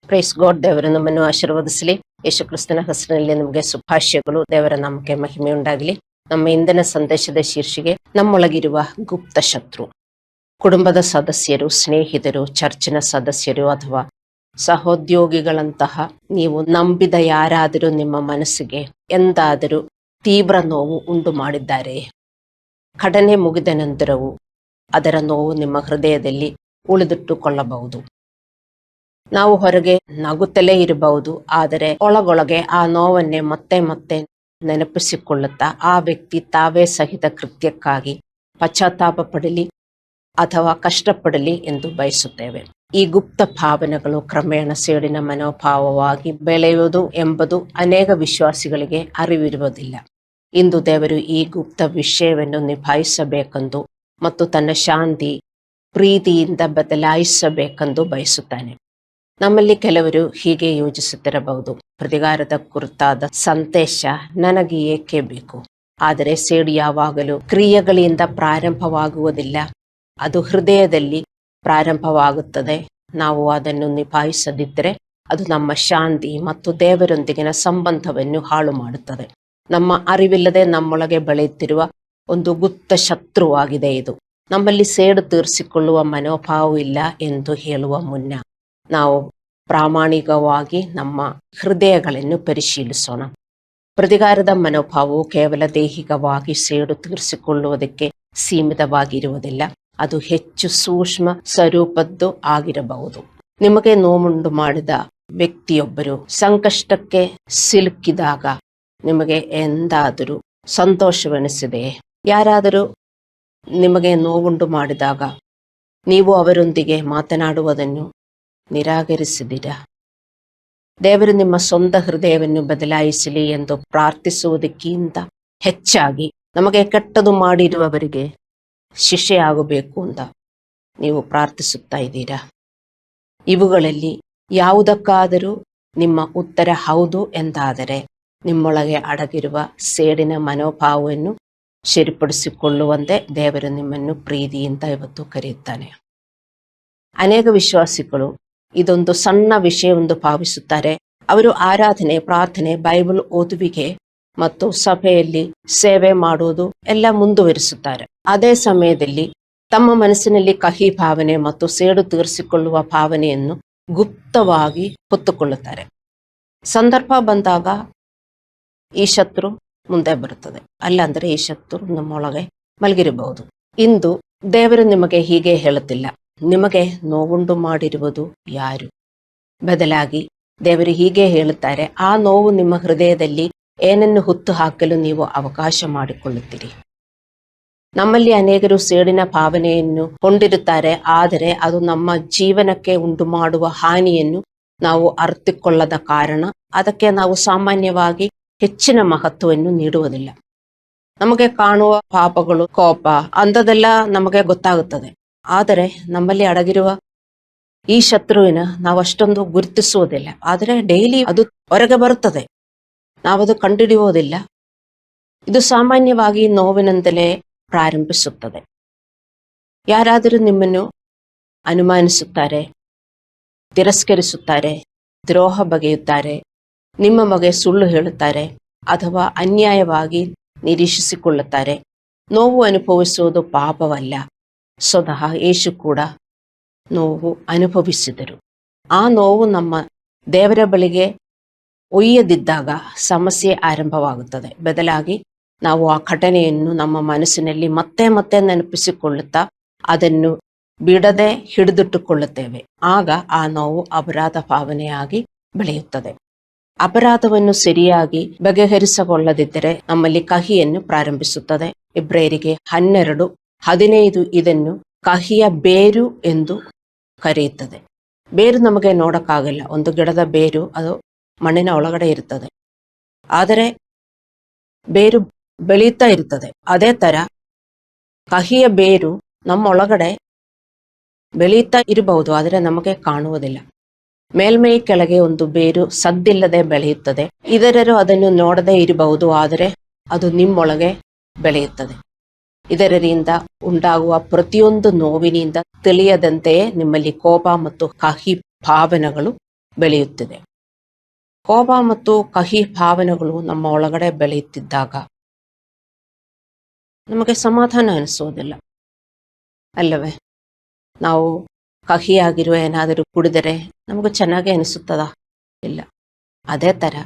Praise God. ದೇವರು ನಮ್ಮನ್ನು ಆಶೀರ್ವದಿಸಲಿ. ಯೇಸು ಕ್ರಿಸ್ತನ ಹೆಸರಿನಲ್ಲಿ ನಿಮಗೆ ಶುಭಾಶಯಗಳು. ದೇವರ ನಾಮಕ್ಕೆ ಮಹಿಮೆ ಉಂಟಾಗಲಿ. ನಮ್ಮ ಇಂದಿನ ಸಂದೇಶದ ಶೀರ್ಷಿಕೆ ನಮ್ಮೊಳಗಿರುವ ಗುಪ್ತ ಶತ್ರು. ಕುಟುಂಬದ ಸದಸ್ಯರು, ಸ್ನೇಹಿತರು, ಚರ್ಚಿನ ಸದಸ್ಯರು ಅಥವಾ ಸಹೋದ್ಯೋಗಿಗಳಂತಹ ನೀವು ನಂಬಿದ ಯಾರಾದರೂ ನಿಮ್ಮ ಮನಸ್ಸಿಗೆ ಎಂದಾದರೂ ತೀವ್ರ ನೋವು ಉಂಟು ಮಾಡಿದ್ದಾರೆ. ಘಟನೆ ಮುಗಿದ ನಂತರವೂ ಅದರ ನೋವು ನಿಮ್ಮ ಹೃದಯದಲ್ಲಿ ಉಳಿದಿಟ್ಟುಕೊಳ್ಳಬಹುದು. ನಾವು ಹೊರಗೆ ನಗುತ್ತಲೇ ಇರಬಹುದು, ಆದರೆ ಒಳಗೊಳಗೆ ಆ ನೋವನ್ನೇ ಮತ್ತೆ ಮತ್ತೆ ನೆನಪಿಸಿಕೊಳ್ಳುತ್ತಾ ಆ ವ್ಯಕ್ತಿ ತಾವೇ ಸಹಿತ ಕೃತ್ಯಕ್ಕಾಗಿ ಪಶ್ಚಾತ್ತಾಪ ಪಡಲಿ ಅಥವಾ ಕಷ್ಟಪಡಲಿ ಎಂದು ಬಯಸುತ್ತೇವೆ. ಈ ಗುಪ್ತ ಭಾವನೆಗಳು ಕ್ರಮೇಣ ಸೇಡಿನ ಮನೋಭಾವವಾಗಿ ಬೆಳೆಯುವುದು ಎಂಬುದು ಅನೇಕ ವಿಶ್ವಾಸಿಗಳಿಗೆ ಅರಿವಿರುವುದಿಲ್ಲ. ಇಂದು ದೇವರು ಈ ಗುಪ್ತ ವಿಷಯವನ್ನು ನಿಭಾಯಿಸಬೇಕೆಂದು ಮತ್ತು ತನ್ನ ಶಾಂತಿ ಪ್ರೀತಿಯಿಂದ ಬದಲಾಯಿಸಬೇಕೆಂದು ಬಯಸುತ್ತಾನೆ. ನಮ್ಮಲ್ಲಿ ಕೆಲವರು ಹೀಗೆ ಯೋಚಿಸುತ್ತಿರಬಹುದು, ಪ್ರತಿಕಾರದ ಕುರಿತಾದ ಸಂದೇಶ ನನಗೆ ಏಕೆ ಬೇಕು? ಆದರೆ ಸೇಡು ಯಾವಾಗಲೂ ಕ್ರಿಯೆಗಳಿಂದ ಪ್ರಾರಂಭವಾಗುವುದಿಲ್ಲ, ಅದು ಹೃದಯದಲ್ಲಿ ಪ್ರಾರಂಭವಾಗುತ್ತದೆ. ನಾವು ಅದನ್ನು ನಿಭಾಯಿಸದಿದ್ದರೆ ಅದು ನಮ್ಮ ಶಾಂತಿ ಮತ್ತು ದೇವರೊಂದಿಗಿನ ಸಂಬಂಧವನ್ನು ಹಾಳು ಮಾಡುತ್ತದೆ. ನಮ್ಮ ಅರಿವಿಲ್ಲದೆ ನಮ್ಮೊಳಗೆ ಬೆಳೆಯುತ್ತಿರುವ ಒಂದು ಗುಪ್ತ ಶತ್ರುವಾಗಿದೆ ಇದು. ನಮ್ಮಲ್ಲಿ ಸೇಡು ತೀರಿಸಿಕೊಳ್ಳುವ ಮನೋಭಾವವಿಲ್ಲ ಎಂದು ಹೇಳುವ ಮುನ್ನ ನಾವು ಪ್ರಾಮಾಣಿಕವಾಗಿ ನಮ್ಮ ಹೃದಯಗಳನ್ನು ಪರಿಶೀಲಿಸೋಣ. ಪ್ರತಿಕಾರದ ಮನೋಭಾವವು ಕೇವಲ ದೈಹಿಕವಾಗಿ ಸೇಡು ತೀರಿಸಿಕೊಳ್ಳುವುದಕ್ಕೆ ಸೀಮಿತವಾಗಿರುವುದಿಲ್ಲ, ಅದು ಹೆಚ್ಚು ಸೂಕ್ಷ್ಮ ಸ್ವರೂಪದ್ದು ಆಗಿರಬಹುದು. ನಿಮಗೆ ನೋವುಂಟು ಮಾಡಿದ ವ್ಯಕ್ತಿಯೊಬ್ಬರು ಸಂಕಷ್ಟಕ್ಕೆ ಸಿಲುಕಿದಾಗ ನಿಮಗೆ ಎಂದಾದರೂ ಸಂತೋಷವೆನಿಸಿದೆಯೇ? ಯಾರಾದರೂ ನಿಮಗೆ ನೋವುಂಟು ಮಾಡಿದಾಗ ನೀವು ಅವರೊಂದಿಗೆ ಮಾತನಾಡುವುದನ್ನು ನಿರಾಕರಿಸಿದಿರಾ? ದೇವರು ನಿಮ್ಮ ಸ್ವಂತ ಹೃದಯವನ್ನು ಬದಲಾಯಿಸಲಿ ಎಂದು ಪ್ರಾರ್ಥಿಸುವುದಕ್ಕಿಂತ ಹೆಚ್ಚಾಗಿ ನಮಗೆ ಕೆಟ್ಟದು ಮಾಡಿರುವವರಿಗೆ ಶಿಕ್ಷೆಯಾಗಬೇಕು ಅಂತ ನೀವು ಪ್ರಾರ್ಥಿಸುತ್ತಾ ಇದ್ದೀರಾ? ಇವುಗಳಲ್ಲಿ ಯಾವುದಕ್ಕಾದರೂ ನಿಮ್ಮ ಉತ್ತರ ಹೌದು ಎಂದಾದರೆ ನಿಮ್ಮೊಳಗೆ ಅಡಗಿರುವ ಸೇಡಿನ ಮನೋಭಾವವನ್ನು ಸರಿಪಡಿಸಿಕೊಳ್ಳುವಂತೆ ದೇವರು ನಿಮ್ಮನ್ನು ಪ್ರೀತಿಯಿಂದ ಇವತ್ತು ಕರೆಯುತ್ತಾನೆ. ಅನೇಕ ವಿಶ್ವಾಸಿಗಳು ಇದೊಂದು ಸಣ್ಣ ವಿಷಯವೆಂದು ಭಾವಿಸುತ್ತಾರೆ. ಅವರು ಆರಾಧನೆ, ಪ್ರಾರ್ಥನೆ, ಬೈಬಲ್ ಓದುವಿಕೆ ಮತ್ತು ಸಭೆಯಲ್ಲಿ ಸೇವೆ ಮಾಡುವುದು ಎಲ್ಲ ಮುಂದುವರಿಸುತ್ತಾರೆ. ಅದೇ ಸಮಯದಲ್ಲಿ ತಮ್ಮ ಮನಸ್ಸಿನಲ್ಲಿ ಕಹಿ ಭಾವನೆ ಮತ್ತು ಸೇಡು ತೀರಿಸಿಕೊಳ್ಳುವ ಭಾವನೆಯನ್ನು ಗುಪ್ತವಾಗಿ ಹೊತ್ತುಕೊಳ್ಳುತ್ತಾರೆ. ಸಂದರ್ಭ ಬಂದಾಗ ಈ ಶತ್ರು ಮುಂದೆ ಬರುತ್ತದೆ, ಅಲ್ಲಾಂದರೆ ಈ ಶತ್ರು ನಮ್ಮೊಳಗೆ ಮಲಗಿರಬಹುದು. ಇಂದು ದೇವರು ನಿಮಗೆ ಹೀಗೆ ಹೇಳುತ್ತಿಲ್ಲ, ನಿಮಗೆ ನೋವುಂಟು ಮಾಡಿರುವುದು ಯಾರು? ಬದಲಾಗಿ ದೇವರು ಹೀಗೆ ಹೇಳುತ್ತಾರೆ, ಆ ನೋವು ನಿಮ್ಮ ಹೃದಯದಲ್ಲಿ ಏನನ್ನು ಹುತ್ತು ಹಾಕಲು ನೀವು ಅವಕಾಶ ಮಾಡಿಕೊಳ್ಳುತ್ತೀರಿ. ನಮ್ಮಲ್ಲಿ ಅನೇಕರು ಸೇಡಿನ ಭಾವನೆಯನ್ನು ಹೊಂದಿರುತ್ತಾರೆ, ಆದರೆ ಅದು ನಮ್ಮ ಜೀವನಕ್ಕೆ ಉಂಟು ಮಾಡುವ ಹಾನಿಯನ್ನು ನಾವು ಅರ್ಥಿಕೊಳ್ಳದ ಕಾರಣ ಅದಕ್ಕೆ ನಾವು ಸಾಮಾನ್ಯವಾಗಿ ಹೆಚ್ಚಿನ ಮಹತ್ವವನ್ನು ನೀಡುವುದಿಲ್ಲ. ನಮಗೆ ಕಾಣುವ ಪಾಪಗಳು, ಕೋಪ ಅಂಥದೆಲ್ಲ ನಮಗೆ ಗೊತ್ತಾಗುತ್ತದೆ, ಆದರೆ ನಮ್ಮಲ್ಲಿ ಅಡಗಿರುವ ಈ ಶತ್ರುವಿನ ನಾವು ಅಷ್ಟೊಂದು ಗುರುತಿಸುವುದಿಲ್ಲ. ಆದರೆ ಡೈಲಿ ಅದು ಹೊರಗೆ ಬರುತ್ತದೆ, ನಾವದು ಕಂಡುಹಿಡಿಯುವುದಿಲ್ಲ. ಇದು ಸಾಮಾನ್ಯವಾಗಿ ನೋವಿನಿಂದಲೇ ಪ್ರಾರಂಭಿಸುತ್ತದೆ. ಯಾರಾದರೂ ನಿಮ್ಮನ್ನು ಅನುಮಾನಿಸುತ್ತಾರೆ, ತಿರಸ್ಕರಿಸುತ್ತಾರೆ, ದ್ರೋಹ ಬಗೆಯುತ್ತಾರೆ, ನಿಮ್ಮ ಬಗ್ಗೆ ಸುಳ್ಳು ಹೇಳುತ್ತಾರೆ ಅಥವಾ ಅನ್ಯಾಯವಾಗಿ ನಿರೀಕ್ಷಿಸಿಕೊಳ್ಳುತ್ತಾರೆ. ನೋವು ಅನುಭವಿಸುವುದು ಪಾಪವಲ್ಲ. ಸ್ವತಃ ಯೇಸು ಕೂಡ ನೋವು ಅನುಭವಿಸಿದರು. ಆ ನೋವು ನಮ್ಮ ದೇವರ ಬಳಿಗೆ ಒಯ್ಯದಿದ್ದಾಗ ಸಮಸ್ಯೆ ಆರಂಭವಾಗುತ್ತದೆ. ಬದಲಾಗಿ ನಾವು ಆ ಘಟನೆಯನ್ನು ನಮ್ಮ ಮನಸ್ಸಿನಲ್ಲಿ ಮತ್ತೆ ಮತ್ತೆ ನೆನಪಿಸಿಕೊಳ್ಳುತ್ತಾ ಅದನ್ನು ಬಿಡದೆ ಹಿಡಿದಿಟ್ಟುಕೊಳ್ಳುತ್ತೇವೆ. ಆಗ ಆ ನೋವು ಅಪರಾಧ ಭಾವನೆಯಾಗಿ ಬೆಳೆಯುತ್ತದೆ. ಅಪರಾಧವನ್ನು ಸರಿಯಾಗಿ ಬಗೆಹರಿಸಿಕೊಳ್ಳದಿದ್ದರೆ ನಮ್ಮಲ್ಲಿ ಕಹಿಯನ್ನು ಪ್ರಾರಂಭಿಸುತ್ತದೆ. ಇಬ್ರಿಯರಿಗೆ 12:15 ಇದನ್ನು ಕಹಿಯ ಬೇರು ಎಂದು ಕರೆಯುತ್ತದೆ. ಬೇರು ನಮಗೆ ನೋಡಕ್ಕಾಗಲ್ಲ. ಒಂದು ಗಿಡದ ಬೇರು ಅದು ಮಣ್ಣಿನ ಒಳಗಡೆ ಇರ್ತದೆ, ಆದರೆ ಬೇರು ಬೆಳೀತಾ ಇರ್ತದೆ. ಅದೇ ತರ ಕಹಿಯ ಬೇರು ನಮ್ಮ ಒಳಗಡೆ ಬೆಳೀತಾ ಇರಬಹುದು, ಆದರೆ ನಮಗೆ ಕಾಣುವುದಿಲ್ಲ. ಮೇಲ್ಮೈ ಕೆಳಗೆ ಒಂದು ಬೇರು ಸದ್ದಿಲ್ಲದೆ ಬೆಳೆಯುತ್ತದೆ. ಇತರರು ಅದನ್ನು ನೋಡದೇ ಇರಬಹುದು, ಆದರೆ ಅದು ನಿಮ್ಮೊಳಗೆ ಬೆಳೆಯುತ್ತದೆ. ಇದರಿಂದ ಉಂಟಾಗುವ ಪ್ರತಿಯೊಂದು ನೋವಿನಿಂದ ತಿಳಿಯದಂತೆಯೇ ನಿಮ್ಮಲ್ಲಿ ಕೋಪ ಮತ್ತು ಕಹಿ ಭಾವನೆಗಳು ಬೆಳೆಯುತ್ತಿದೆ. ಕೋಪ ಮತ್ತು ಕಹಿ ಭಾವನೆಗಳು ನಮ್ಮ ಒಳಗಡೆ ಬೆಳೆಯುತ್ತಿದ್ದಾಗ ನಮಗೆ ಸಮಾಧಾನ ಅನಿಸೋದಿಲ್ಲ ಅಲ್ಲವೇ? ನಾವು ಕಹಿಯಾಗಿರುವ ಏನಾದರೂ ಕುಡಿದರೆ ನಮಗೂ ಚೆನ್ನಾಗೇ ಅನಿಸುತ್ತದ? ಇಲ್ಲ. ಅದೇ ಥರ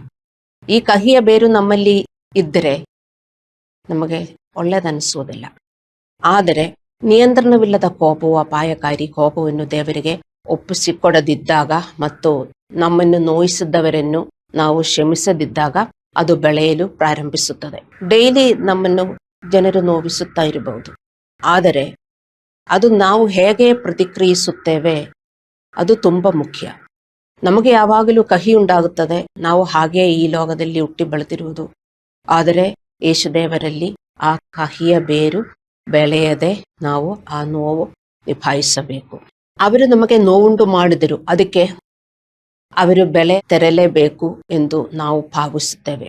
ಈ ಕಹಿಯ ಬೇರು ನಮ್ಮಲ್ಲಿ ಇದ್ದರೆ ನಮಗೆ ಒಳ್ಳೆಯದನಿಸೋದಿಲ್ಲ. ಆದರೆ ನಿಯಂತ್ರಣವಿಲ್ಲದ ಕೋಪವು ಅಪಾಯಕಾರಿ. ಕೋಪವನ್ನು ದೇವರಿಗೆ ಒಪ್ಪಿಸಿಕೊಡದಿದ್ದಾಗ ಮತ್ತು ನಮ್ಮನ್ನು ನೋಯಿಸಿದವರನ್ನು ನಾವು ಕ್ಷಮಿಸದಿದ್ದಾಗ ಅದು ಬೆಳೆಯಲು ಪ್ರಾರಂಭಿಸುತ್ತದೆ. ಡೈಲಿ ನಮ್ಮನ್ನು ಜನರು ನೋವಿಸುತ್ತಾ ಇರಬಹುದು, ಆದರೆ ಅದು ನಾವು ಹೇಗೆ ಪ್ರತಿಕ್ರಿಯಿಸುತ್ತೇವೆ ಅದು ತುಂಬ ಮುಖ್ಯ. ನಮಗೆ ಯಾವಾಗಲೂ ಕಹಿ ಉಂಟಾಗುತ್ತದೆ, ನಾವು ಹಾಗೆ ಈ ಲೋಕದಲ್ಲಿ ಹುಟ್ಟಿ ಬೆಳೆದಿರುವುದು. ಆದರೆ ಯೇಸುದೇವರಲ್ಲಿ ಆ ಕಹಿಯ ಬೇರು ಬೆಳೆಯದೆ ನಾವು ಆ ನೋವು ನಿಭಾಯಿಸಬೇಕು. ಅವರು ನಮಗೆ ನೋವುಂಟು ಮಾಡಿದರು, ಅದಕ್ಕೆ ಅವರು ಬೆಲೆ ತೆರಲೇಬೇಕು ಎಂದು ನಾವು ಭಾವಿಸುತ್ತೇವೆ.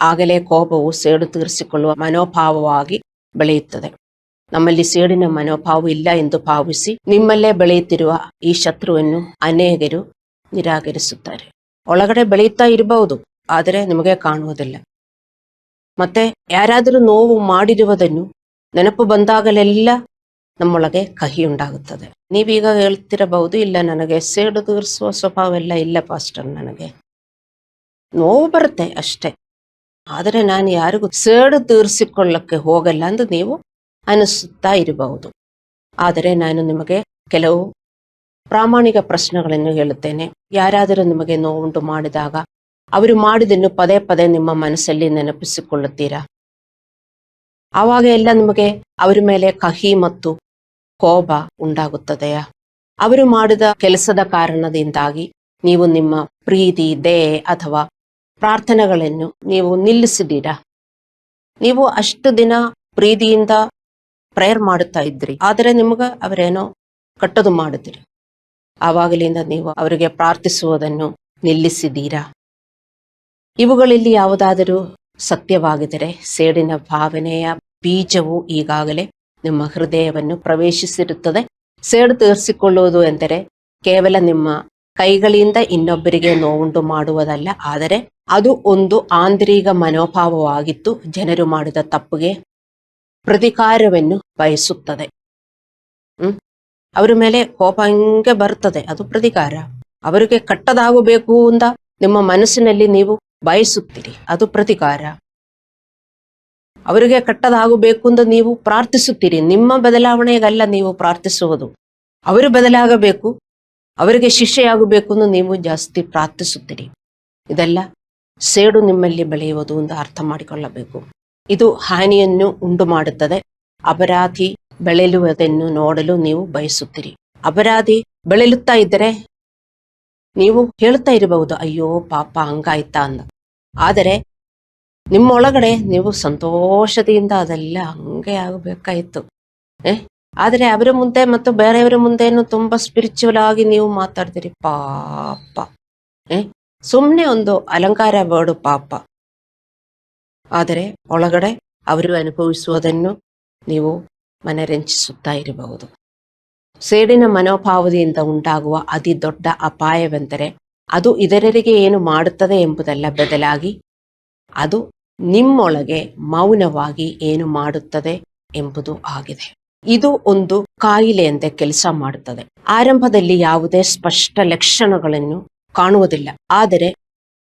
ಆಗಲೇ ಕೋಪವು ಸೇಡು ತೀರಿಸಿಕೊಳ್ಳುವ ಮನೋಭಾವವಾಗಿ ಬೆಳೆಯುತ್ತದೆ. ನಮ್ಮಲ್ಲಿ ಸೇಡಿನ ಮನೋಭಾವ ಇಲ್ಲ ಎಂದು ಭಾವಿಸಿ ನಿಮ್ಮಲ್ಲೇ ಬೆಳೆಯುತ್ತಿರುವ ಈ ಶತ್ರುವನ್ನು ಅನೇಕರು ನಿರಾಕರಿಸುತ್ತಾರೆ. ಒಳಗಡೆ ಬೆಳೆಯುತ್ತಾ ಇರಬಹುದು, ಆದರೆ ನಿಮಗೆ ಕಾಣುವುದಿಲ್ಲ. ಮತ್ತೆ ಯಾರಾದರೂ ನೋವು ಮಾಡಿರುವುದನ್ನು ನೆನಪು ಬಂದಾಗಲೆಲ್ಲ ನಮ್ಮೊಳಗೆ ಕಹಿ ಉಂಟಾಗುತ್ತದೆ. ನೀವೀಗ ಹೇಳ್ತಿರಬಹುದು, ಇಲ್ಲ ನನಗೆ ಸೇಡು ತೀರಿಸುವ ಸ್ವಭಾವ ಎಲ್ಲ ಇಲ್ಲ ಪಾಸ್ಟರ್, ನನಗೆ ನೋವು ಬರುತ್ತೆ ಅಷ್ಟೇ, ಆದರೆ ನಾನು ಯಾರಿಗೂ ಸೇಡು ತೀರಿಸಿಕೊಳ್ಳಕ್ಕೆ ಹೋಗಲ್ಲ ಎಂದು ನೀವು ಅನಿಸುತ್ತಾ ಇರಬಹುದು. ಆದರೆ ನಾನು ನಿಮಗೆ ಕೆಲವು ಪ್ರಾಮಾಣಿಕ ಪ್ರಶ್ನೆಗಳನ್ನು ಹೇಳುತ್ತೇನೆ. ಯಾರಾದರೂ ನಿಮಗೆ ನೋವುಂಟು ಮಾಡಿದಾಗ ಅವರು ಮಾಡಿದ್ದನ್ನು ಪದೇ ಪದೇ ನಿಮ್ಮ ಮನಸ್ಸಲ್ಲಿ ನೆನಪಿಸಿಕೊಳ್ಳುತ್ತೀರಾ? ಆವಾಗ ಎಲ್ಲ ನಿಮಗೆ ಅವರ ಮೇಲೆ ಕಹಿ ಮತ್ತು ಕೋಪ ಉಂಟಾಗುತ್ತದೆಯಾ? ಅವರು ಮಾಡಿದ ಕೆಲಸದ ಕಾರಣದಿಂದಾಗಿ ನೀವು ನಿಮ್ಮ ಪ್ರೀತಿ, ದಯೆ ಅಥವಾ ಪ್ರಾರ್ಥನೆಗಳನ್ನು ನೀವು ನಿಲ್ಲಿಸಿದ್ದೀರಾ? ನೀವು ಅಷ್ಟು ದಿನ ಪ್ರೀತಿಯಿಂದ ಪ್ರೇಯರ್ ಮಾಡುತ್ತಾ ಇದ್ರಿ, ಆದರೆ ನಿಮಗೆ ಅವರೇನೋ ಕಟ್ಟದು ಮಾಡಿದ್ರಿ. ಆವಾಗಲಿಂದ ನೀವು ಅವರಿಗೆ ಪ್ರಾರ್ಥಿಸುವುದನ್ನು ನಿಲ್ಲಿಸಿದ್ದೀರಾ? ಇವುಗಳಲ್ಲಿ ಯಾವುದಾದರೂ ಸತ್ಯವಾಗಿದ್ದರೆ ಸೇಡಿನ ಭಾವನೆಯ ಬೀಜವು ಈಗಾಗಲೇ ನಿಮ್ಮ ಹೃದಯವನ್ನು ಪ್ರವೇಶಿಸಿರುತ್ತದೆ. ಸೇಡು ತೀರಿಸಿಕೊಳ್ಳುವುದು ಎಂದರೆ ಕೇವಲ ನಿಮ್ಮ ಕೈಗಳಿಂದ ಇನ್ನೊಬ್ಬರಿಗೆ ನೋವುಂಟು ಮಾಡುವುದಲ್ಲ, ಆದರೆ ಅದು ಒಂದು ಆಂತರಿಕ ಮನೋಭಾವವಾಗಿತ್ತು. ಜನರು ಮಾಡಿದ ತಪ್ಪಿಗೆ ಪ್ರತಿಕಾರವನ್ನು ಬಯಸುತ್ತದೆ. ಅವರ ಮೇಲೆ ಕೋಪ ಹಿಂಗೆ ಬರ್ತದೆ, ಅದು ಪ್ರತಿಕಾರ. ಅವರಿಗೆ ಕಟ್ಟದಾಗಬೇಕು ಅಂತ ನಿಮ್ಮ ಮನಸ್ಸಿನಲ್ಲಿ ನೀವು ಬಯಸುತ್ತೀರಿ, ಅದು ಪ್ರತಿಕಾರ. ಅವರಿಗೆ ಕಟ್ಟದಾಗಬೇಕು ಅಂತ ನೀವು ಪ್ರಾರ್ಥಿಸುತ್ತೀರಿ. ನಿಮ್ಮ ಬದಲಾವಣೆಗಲ್ಲ ನೀವು ಪ್ರಾರ್ಥಿಸುವುದು, ಅವರು ಬದಲಾಗಬೇಕು, ಅವರಿಗೆ ಶಿಕ್ಷೆಯಾಗಬೇಕು ಎಂದು ನೀವು ಜಾಸ್ತಿ ಪ್ರಾರ್ಥಿಸುತ್ತೀರಿ. ಇದೆಲ್ಲ ಸೇಡು ನಿಮ್ಮಲ್ಲಿ ಬೆಳೆಯುವುದು ಎಂದು ಅರ್ಥ ಮಾಡಿಕೊಳ್ಳಬೇಕು. ಇದು ಹಾನಿಯನ್ನು ಉಂಟು ಮಾಡುತ್ತದೆ. ಅಪರಾಧಿ ಬೆಳೆಯುವುದನ್ನು ನೋಡಲು ನೀವು ಬಯಸುತ್ತೀರಿ. ಅಪರಾಧಿ ಬೆಳೆಯುತ್ತಾ ಇದ್ದರೆ ನೀವು ಹೇಳ್ತಾ ಇರಬಹುದು, ಅಯ್ಯೋ ಪಾಪ ಹಂಗಾಯ್ತಾ ಅಂದ. ಆದರೆ ನಿಮ್ಮೊಳಗಡೆ ನೀವು ಸಂತೋಷದಿಂದ ಅದೆಲ್ಲ ಹಂಗೆ ಆಗಬೇಕಾಯಿತು. ಆದರೆ ಅವರ ಮುಂದೆ ಮತ್ತು ಬೇರೆಯವರ ಮುಂದೆನೂ ತುಂಬಾ ಸ್ಪಿರಿಚುವಲ್ ಆಗಿ ನೀವು ಮಾತಾಡ್ತೀರಿ, ಪಾಪ. ಸುಮ್ಮನೆ ಒಂದು ಅಲಂಕಾರ ವರ್ಡು ಪಾಪ. ಆದರೆ ಒಳಗಡೆ ಅವರು ಅನುಭವಿಸುವುದನ್ನು ನೀವು ಮನರಂಜಿಸುತ್ತಾ ಇರಬಹುದು. ಸೇಡಿನ ಮನೋಭಾವದಿಂದ ಉಂಟಾಗುವ ಅತಿ ದೊಡ್ಡ ಅಪಾಯವೆಂದರೆ ಅದು ಇತರರಿಗೆ ಏನು ಮಾಡುತ್ತದೆ ಎಂಬುದಲ್ಲ, ಬದಲಾಗಿ ಅದು ನಿಮ್ಮೊಳಗೆ ಮೌನವಾಗಿ ಏನು ಮಾಡುತ್ತದೆ ಎಂಬುದು ಆಗಿದೆ. ಇದು ಒಂದು ಕಾಯಿಲೆಯಂತೆ ಕೆಲಸ ಮಾಡುತ್ತದೆ. ಆರಂಭದಲ್ಲಿ ಯಾವುದೇ ಸ್ಪಷ್ಟ ಲಕ್ಷಣಗಳನ್ನು ಕಾಣುವುದಿಲ್ಲ, ಆದರೆ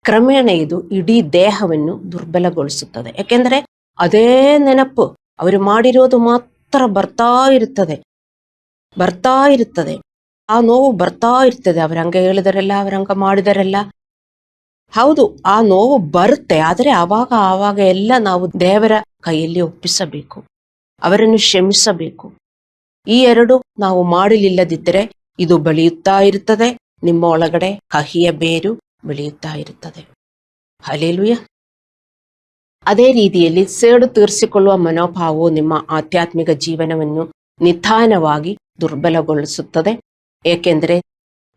ಕ್ರಮೇಣ ಇದು ಇಡೀ ದೇಹವನ್ನು ದುರ್ಬಲಗೊಳಿಸುತ್ತದೆ. ಯಾಕೆಂದ್ರೆ ಅದೇ ನೆನಪು ಅವರು ಮಾಡಿರೋದು ಮಾತ್ರ ಬರ್ತಾ ಇರುತ್ತದೆ. ಆ ನೋವು ಬರ್ತಾ ಇರ್ತದೆ. ಅವರಂಗ ಹೇಳಿದರೆಲ್ಲ, ಅವರಂಗ ಮಾಡಿದರೆಲ್ಲ, ಹೌದು ಆ ನೋವು ಬರುತ್ತೆ. ಆದರೆ ಆವಾಗ ಎಲ್ಲ ನಾವು ದೇವರ ಕೈಯಲ್ಲಿ ಒಪ್ಪಿಸಬೇಕು, ಅವರನ್ನು ಕ್ಷಮಿಸಬೇಕು. ಈ ಎರಡು ನಾವು ಮಾಡಲಿಲ್ಲದಿದ್ದರೆ ಇದು ಬೆಳೆಯುತ್ತಾ ಇರುತ್ತದೆ. ನಿಮ್ಮ ಒಳಗಡೆ ಕಹಿಯ ಬೇರು ಬೆಳೆಯುತ್ತಾ ಇರುತ್ತದೆ. ಹಲ್ಲೆಲೂಯಾ. ಅದೇ ರೀತಿಯಲ್ಲಿ ಸೇಡು ತೀರಿಸಿಕೊಳ್ಳುವ ಮನೋಭಾವವು ನಿಮ್ಮ ಆಧ್ಯಾತ್ಮಿಕ ಜೀವನವನ್ನು ನಿಧಾನವಾಗಿ ದುರ್ಬಲಗೊಳಿಸುತ್ತದೆ. ಏಕೆಂದರೆ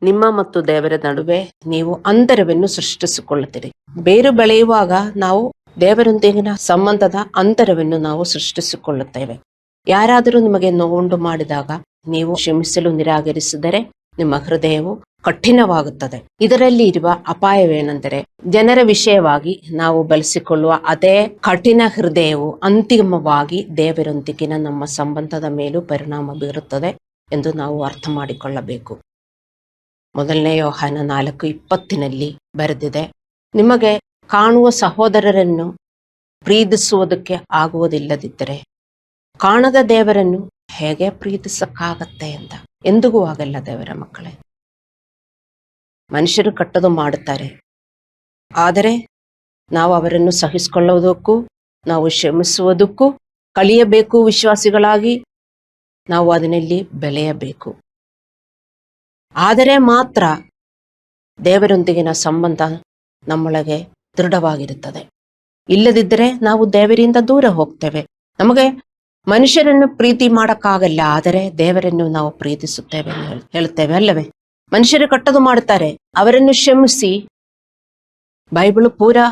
ನಿಮ್ಮ ಮತ್ತು ದೇವರ ನಡುವೆ ನೀವು ಅಂತರವನ್ನು ಸೃಷ್ಟಿಸಿಕೊಳ್ಳುತ್ತೀರಿ. ಬೇರು ಬೆಳೆಯುವಾಗ ನಾವು ದೇವರೊಂದಿಗಿನ ಸಂಬಂಧದ ಅಂತರವನ್ನು ನಾವು ಸೃಷ್ಟಿಸಿಕೊಳ್ಳುತ್ತೇವೆ. ಯಾರಾದರೂ ನಿಮಗೆ ನೋವುಂಟು ಮಾಡಿದಾಗ ನೀವು ಕ್ಷಮಿಸಲು ನಿರಾಕರಿಸಿದರೆ ನಿಮ್ಮ ಹೃದಯವು ಕಠಿಣವಾಗುತ್ತದೆ. ಇದರಲ್ಲಿ ಇರುವ ಅಪಾಯವೇನೆಂದರೆ, ಜನರ ವಿಷಯವಾಗಿ ನಾವು ಬಳಸಿಕೊಳ್ಳುವ ಅದೇ ಕಠಿಣ ಹೃದಯವು ಅಂತಿಮವಾಗಿ ದೇವರೊಂದಿಗಿನ ನಮ್ಮ ಸಂಬಂಧದ ಮೇಲೂ ಪರಿಣಾಮ ಬೀರುತ್ತದೆ ಎಂದು ನಾವು ಅರ್ಥ ಮಾಡಿಕೊಳ್ಳಬೇಕು. 1 ಯೋಹಾನ 4:20 ಬರೆದಿದೆ, ನಿಮಗೆ ಕಾಣುವ ಸಹೋದರರನ್ನು ಪ್ರೀತಿಸುವುದಕ್ಕೆ ಆಗುವುದಿಲ್ಲದಿದ್ದರೆ ಕಾಣದ ದೇವರನ್ನು ಹೇಗೆ ಪ್ರೀತಿಸಕ್ಕಾಗತ್ತೆ ಅಂತ. ಎಂದಿಗೂ ಆಗಲ್ಲ ದೇವರ ಮಕ್ಕಳೇ. ಮನುಷ್ಯರು ಕೆಟ್ಟದು ಮಾಡುತ್ತಾರೆ, ಆದರೆ ನಾವು ಅವರನ್ನು ಸಹಿಸಿಕೊಳ್ಳುವುದಕ್ಕೂ ನಾವು ಕ್ಷಮಿಸುವುದಕ್ಕೂ ಕಲಿಯಬೇಕು. ವಿಶ್ವಾಸಿಗಳಾಗಿ ನಾವು ಅದರಲ್ಲಿ ಬೆಳೆಯಬೇಕು. ಆದರೆ ಮಾತ್ರ ದೇವರೊಂದಿಗಿನ ಸಂಬಂಧ ನಮ್ಮೊಳಗೆ ದೃಢವಾಗಿರುತ್ತದೆ. ಇಲ್ಲದಿದ್ದರೆ ನಾವು ದೇವರಿಂದ ದೂರ ಹೋಗ್ತೇವೆ. ನಮಗೆ ಮನುಷ್ಯರನ್ನು ಪ್ರೀತಿ ಮಾಡಕ್ಕಾಗಲ್ಲ, ಆದರೆ ದೇವರನ್ನು ನಾವು ಪ್ರೀತಿಸುತ್ತೇವೆ ಹೇಳುತ್ತೇವೆ ಅಲ್ಲವೇ? ಮನುಷ್ಯರು ಕೆಟ್ಟದು ಮಾಡುತ್ತಾರೆ, ಅವರನ್ನು ಕ್ಷಮಿಸಿ. ಬೈಬಲ್ ಪೂರಾ